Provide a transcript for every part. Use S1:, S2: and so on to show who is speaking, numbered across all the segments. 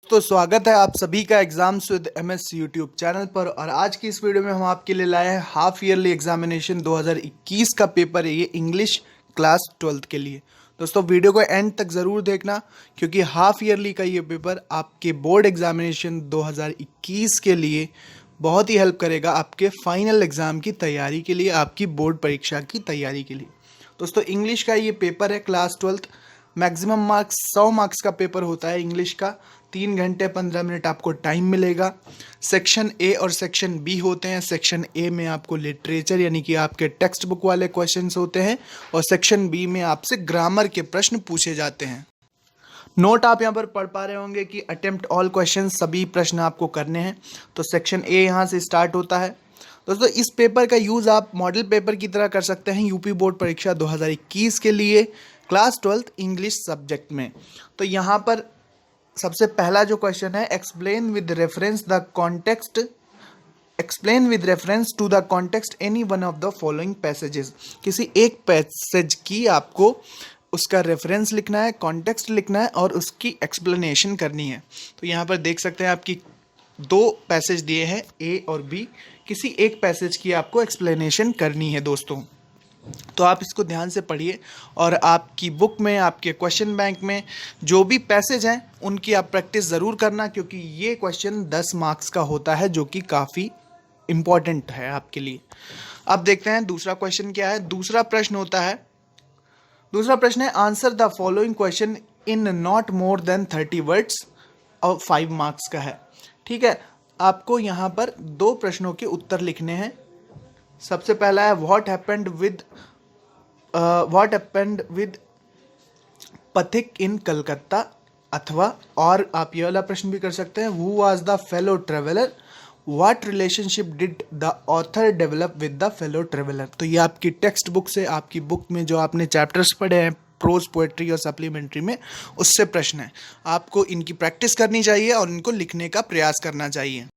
S1: तो स्वागत है आप सभी का exams with MS YouTube channel पर। और आज की इस वीडियो में हम आपके लिए लाए हैं हाफ ईयरली एग्जामिनेशन 2021 का पेपर है, ये इंग्लिश क्लास 12th के लिए। दोस्तों वीडियो को एंड तक ज़रूर देखना क्योंकि हाफ ईयरली का ये पेपर आपके बोर्ड एग्जामिनेशन 2021 के लिए बहुत ही हेल्प करेगा, आपके फाइनल एग्ज़ाम की तैयारी के लिए, आपकी बोर्ड परीक्षा की तैयारी के लिए। दोस्तों इंग्लिश का ये पेपर है class 12th, maximum marks 100 marks का पेपर होता है इंग्लिश का। 3 घंटे 15 मिनट आपको टाइम मिलेगा। सेक्शन ए और सेक्शन बी होते हैं। सेक्शन ए में आपको लिटरेचर यानी कि आपके टेक्स्ट बुक वाले क्वेश्चंस होते हैं और सेक्शन बी में आपसे ग्रामर के प्रश्न पूछे जाते हैं। नोट आप यहाँ पर पढ़ पा रहे होंगे कि अटेम्प्ट ऑल क्वेश्चन, सभी प्रश्न आपको करने हैं। तो सेक्शन ए यहाँ से स्टार्ट होता है। दोस्तों इस पेपर का यूज़ आप मॉडल पेपर की तरह कर सकते हैं यूपी बोर्ड परीक्षा 2021 के लिए क्लास 12th इंग्लिश सब्जेक्ट में। तो यहाँ पर सबसे पहला जो क्वेश्चन है, explain with reference to the context any one of the following passages. किसी एक पैसेज की आपको उसका रेफरेंस लिखना है, कॉन्टेक्स्ट लिखना है और उसकी एक्सप्लेनेशन करनी है। तो यहाँ पर देख सकते हैं आपकी 2 पैसेज दिए हैं ए और बी। किसी एक पैसेज की आपको एक्सप्लेनेशन करनी है दोस्तों। तो आप इसको ध्यान से पढ़िए और आपकी बुक में, आपके क्वेश्चन बैंक में जो भी पैसेज हैं उनकी आप प्रैक्टिस ज़रूर करना क्योंकि ये क्वेश्चन 10 मार्क्स का होता है जो कि काफ़ी इम्पॉर्टेंट है आपके लिए। अब देखते हैं दूसरा क्वेश्चन क्या है। दूसरा प्रश्न है answer the following question in not more than 30 words और 5 मार्क्स का है। ठीक है, आपको यहाँ पर 2 प्रश्नों के उत्तर लिखने हैं। सबसे पहला है व्हाट हैपेंड विद पथिक इन कलकत्ता, अथवा और आप ये वाला प्रश्न भी कर सकते हैं who was the fellow traveller, what relationship did the author develop with the fellow traveller. तो ये आपकी टेक्स्ट बुक से, आपकी बुक में जो आपने चैप्टर्स पढ़े हैं प्रोज, पोएट्री और सप्लीमेंट्री में, उससे प्रश्न है। आपको इनकी प्रैक्टिस करनी चाहिए और इनको लिखने का प्रयास करना चाहिए।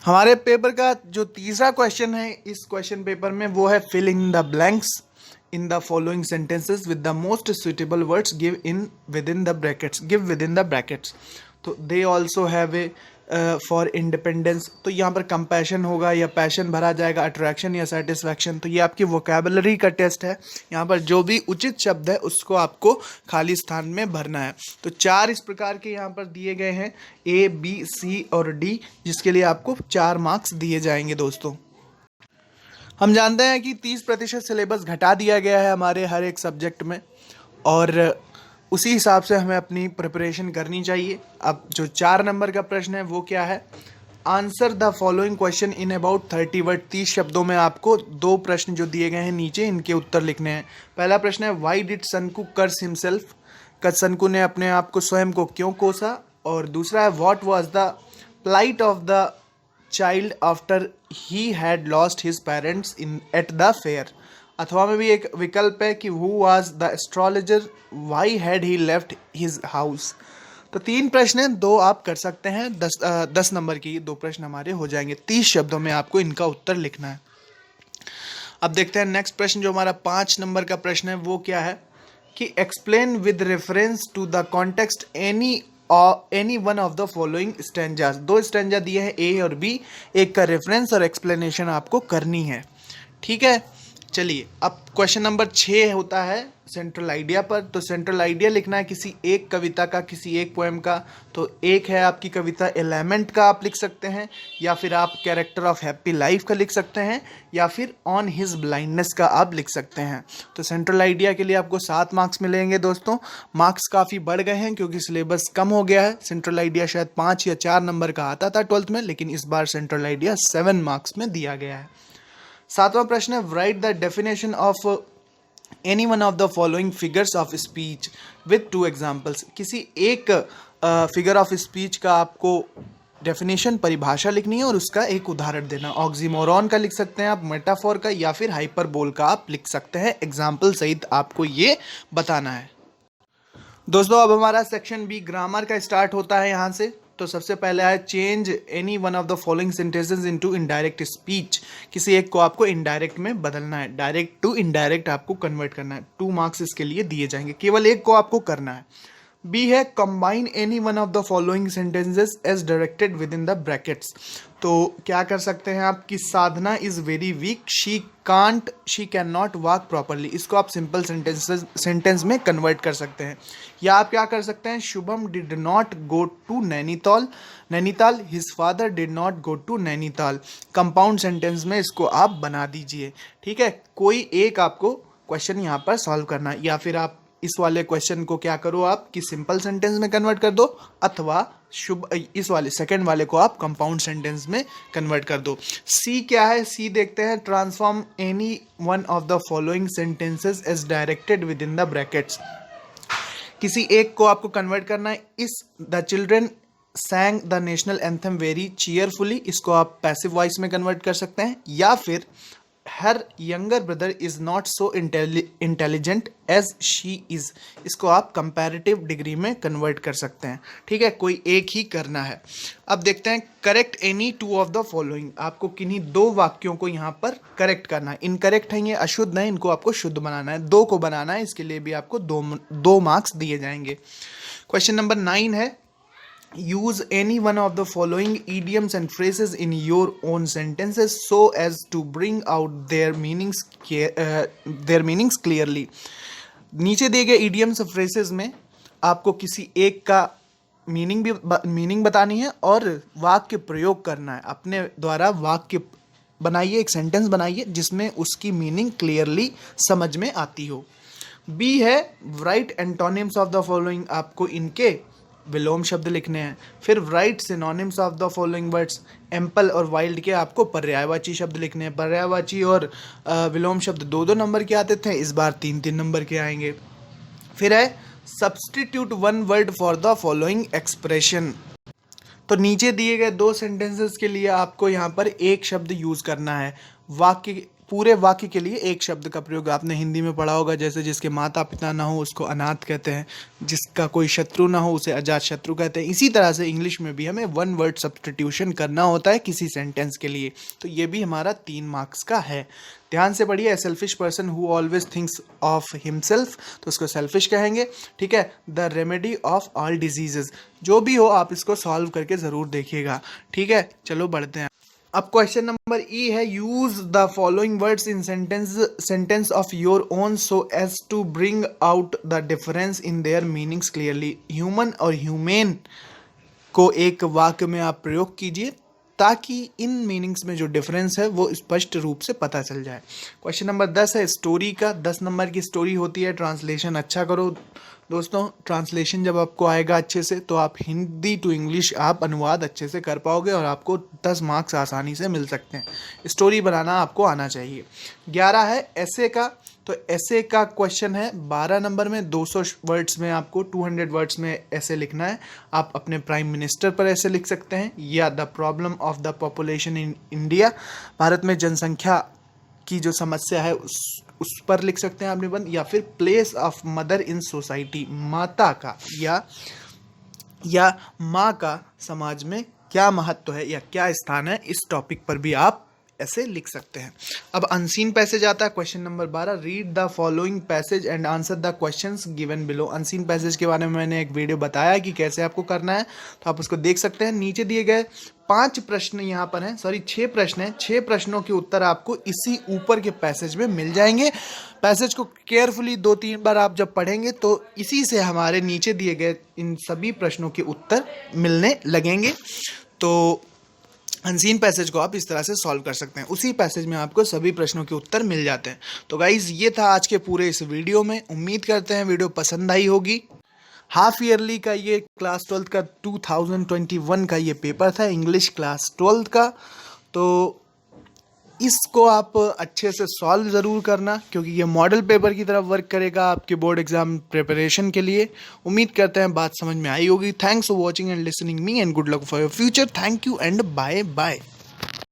S1: हमारे पेपर का जो तीसरा क्वेश्चन है इस क्वेश्चन पेपर में वो है fill in the blanks in the following sentences with the most suitable words give with in the brackets. तो they also have a for independence. तो यहाँ पर कंपैशन होगा या पैशन भरा जाएगा, अट्रैक्शन या सेटिस्फैक्शन। तो ये आपकी वोकैबुलरी का टेस्ट है। यहाँ पर जो भी उचित शब्द है उसको आपको खाली स्थान में भरना है। तो 4 इस प्रकार के यहाँ पर दिए गए हैं ए, बी, सी और डी, जिसके लिए आपको 4 मार्क्स दिए जाएंगे। दोस्तों हम जानते हैं कि 30% सिलेबस घटा दिया गया है हमारे हर एक सब्जेक्ट में और उसी हिसाब से हमें अपनी प्रिपरेशन करनी चाहिए। अब जो 4 नंबर का प्रश्न है वो क्या है, answer the following question in about 30 word. 30 शब्दों में आपको 2 प्रश्न जो दिए गए हैं नीचे, इनके उत्तर लिखने हैं। पहला प्रश्न है why did Sanku curse himself, Sanku ने अपने आप को, स्वयं को क्यों कोसा। और दूसरा है what was the plight of the child after he had lost his parents at the fair. अथवा में भी एक विकल्प है कि who was the astrologer, why had he left his house. तो 3 प्रश्न हैं, 2 आप कर सकते हैं। 10 नंबर की 2 प्रश्न हमारे हो जाएंगे। 30 शब्दों में आपको इनका उत्तर लिखना है। अब देखते हैं नेक्स्ट प्रश्न जो हमारा 5 नंबर का प्रश्न है वो क्या है कि explain with reference to the context any one of the following stanzas. 2 stanza दिए हैं ए और बी, एक का रेफरेंस और एक्सप्लेनेशन आपको करनी है। ठीक है, चलिए अब क्वेश्चन नंबर 6 होता है सेंट्रल आइडिया पर। तो सेंट्रल आइडिया लिखना है किसी एक कविता का, किसी एक पोएम का। तो एक है आपकी कविता एलिमेंट का, आप लिख सकते हैं, या फिर आप कैरेक्टर ऑफ हैप्पी लाइफ का लिख सकते हैं, या फिर ऑन हिज ब्लाइंडनेस का आप लिख सकते हैं। तो सेंट्रल आइडिया के लिए आपको 7 मार्क्स मिलेंगे। दोस्तों मार्क्स काफ़ी बढ़ गए हैं क्योंकि सिलेबस कम हो गया है। सेंट्रल आइडिया शायद 5 या 4 नंबर का आता था 12th में, लेकिन इस बार सेंट्रल आइडिया 7 मार्क्स में दिया गया है। 7वां प्रश्न है right the definition of any one of the following figures of speech with 2 examples. किसी एक फिगर ऑफ स्पीच का आपको डेफिनेशन, परिभाषा लिखनी है और उसका एक उदाहरण देना। ऑक्सीमोरॉन का लिख सकते हैं आप, मेटाफोर का, या फिर हाइपरबोल का आप लिख सकते हैं। एग्जाम्पल सहित आपको ये बताना है। दोस्तों अब हमारा सेक्शन बी ग्रामर का स्टार्ट होता है यहाँ से। तो सबसे पहले है change any one of the following sentences into indirect speech. किसी एक को आपको इनडायरेक्ट में बदलना है, डायरेक्ट टू इनडायरेक्ट आपको कन्वर्ट करना है। 2 मार्क्स इसके लिए दिए जाएंगे, केवल एक को आपको करना है। बी है combine any one of the following sentences as directed with in the brackets. तो क्या कर सकते हैं आप कि Sadhana is very weak, she can not walk properly, इसको आप सिंपल सेंटेंस में कन्वर्ट कर सकते हैं। या आप क्या कर सकते हैं, Shubham did not go to Nainital, his father did not go to Nainital. Compound sentence में इसको आप बना दीजिए। ठीक है, कोई एक आपको क्वेश्चन यहाँ पर सॉल्व करना है, या फिर आप इस वाले क्वेश्चन को क्या करो आप कि सिंपल सेंटेंस में कन्वर्ट कर दो, अथवा इस वाले सेकंड वाले को आप कंपाउंड सेंटेंस में कन्वर्ट कर दो। सी क्या है, सी देखते हैं, transform any one of the following sentences as directed with in the brackets. किसी एक को आपको कन्वर्ट करना है। इस the children sang the national anthem very cheerfully, इसको आप पैसिव वॉइस में कन्वर्ट कर सकते हैं। या फिर her younger brother is not so intelligent as she is, इसको आप कंपैरेटिव डिग्री में कन्वर्ट कर सकते हैं। ठीक है, कोई एक ही करना है। अब देखते हैं, correct any two of the following, आपको किन्हीं दो वाक्यों को यहाँ पर करेक्ट करना है। इनकरेक्ट है ये, अशुद्ध है, इनको आपको शुद्ध बनाना है। दो को बनाना है, इसके लिए भी आपको दो मार्क्स दिए जाएंगे। क्वेश्चन नंबर 9 है, use any one of the following idioms and phrases in your own sentences so as to bring out their meanings clearly। नीचे दिए गए idioms और phrases में आपको किसी एक का मीनिंग बतानी है और वाक्य प्रयोग करना है। अपने द्वारा वाक्य बनाइए, एक सेंटेंस बनाइए जिसमें उसकी मीनिंग क्लियरली समझ में आती हो। बी है, right antonyms of the following, आपको इनके विलोम शब्द लिखने हैं। फिर right synonyms of the following words, ample और वाइल्ड के आपको पर्यायवाची शब्द लिखने हैं। पर्यायवाची और विलोम शब्द 2-2 नंबर के आते थे, इस बार 3-3 नंबर के आएंगे। फिर है, substitute one word for the following expression. तो नीचे दिए गए 2 सेंटेंसेस के लिए आपको यहाँ पर एक शब्द यूज करना है। पूरे वाक्य के लिए एक शब्द का प्रयोग आपने हिंदी में पढ़ा होगा, जैसे जिसके माता पिता ना हो उसको अनाथ कहते हैं, जिसका कोई शत्रु ना हो उसे अजात शत्रु कहते हैं। इसी तरह से इंग्लिश में भी हमें वन वर्ड सब्स्टिट्यूशन करना होता है किसी सेंटेंस के लिए। तो ये भी हमारा 3 मार्क्स का है। ध्यान से पढ़िए, selfish person who always thinks of himself, तो उसको सेल्फिश कहेंगे। ठीक है, the remedy of all diseases, जो भी हो आप इसको सॉल्व करके ज़रूर देखिएगा। ठीक है, चलो बढ़ते हैं। अब क्वेश्चन नंबर ई है, use the following words in sentence of your own so as to bring out the difference in their meanings clearly. Human और ह्यूमेन को एक वाक्य में आप प्रयोग कीजिए ताकि इन मीनिंग्स में जो डिफरेंस है वो स्पष्ट रूप से पता चल जाए। क्वेश्चन नंबर 10 है, स्टोरी का 10 नंबर की स्टोरी होती है। ट्रांसलेशन अच्छा करो दोस्तों, ट्रांसलेशन जब आपको आएगा अच्छे से तो आप हिंदी टू इंग्लिश आप अनुवाद अच्छे से कर पाओगे और आपको 10 मार्क्स आसानी से मिल सकते हैं। स्टोरी बनाना आपको आना चाहिए। 11 है एसे का, तो एसे का क्वेश्चन है 12 नंबर में, 200 वर्ड्स में आपको 200 वर्ड्स में ऐसे लिखना है। आप अपने प्राइम मिनिस्टर पर ऐसे लिख सकते हैं, या the problem of the population in India, Bharat में जनसंख्या की जो समस्या है उस पर लिख सकते हैं आप निबंध। या फिर place of mother in society, माता का या माँ का समाज में क्या महत्व है या क्या स्थान है, इस टॉपिक पर भी आप ऐसे लिख सकते हैं। अब अनसीन पैसेज आता है, question number 12, read the following passage and answer the questions given below. Unseen passage के बारे में मैंने एक वीडियो बताया कि कैसे आपको करना है, तो आप उसको देख सकते हैं। नीचे दिए गए 5 प्रश्न यहाँ पर हैं, 6 प्रश्न हैं। 6 प्रश्नों के उत्तर आपको इसी ऊपर के पैसेज में मिल जाएंगे। पैसेज को केयरफुली 2-3 बार आप जब पढ़ेंगे तो इसी से हमारे नीचे दिए गए इन सभी प्रश्नों के उत्तर मिलने लगेंगे। तो अनसीन पैसेज को आप इस तरह से सॉल्व कर सकते हैं, उसी पैसेज में आपको सभी प्रश्नों के उत्तर मिल जाते हैं। तो गाइज ये था आज के पूरे इस वीडियो में। उम्मीद करते हैं वीडियो पसंद आई होगी। हाफ ईयरली का ये क्लास 12 का 2021 का ये पेपर था, इंग्लिश क्लास 12 का। तो इसको आप अच्छे से सॉल्व ज़रूर करना, क्योंकि ये मॉडल पेपर की तरफ वर्क करेगा आपके बोर्ड एग्जाम प्रिपरेशन के लिए। उम्मीद करते हैं बात समझ में आई होगी। Thanks for watching and listening me and good luck for your future. Thank you and bye bye.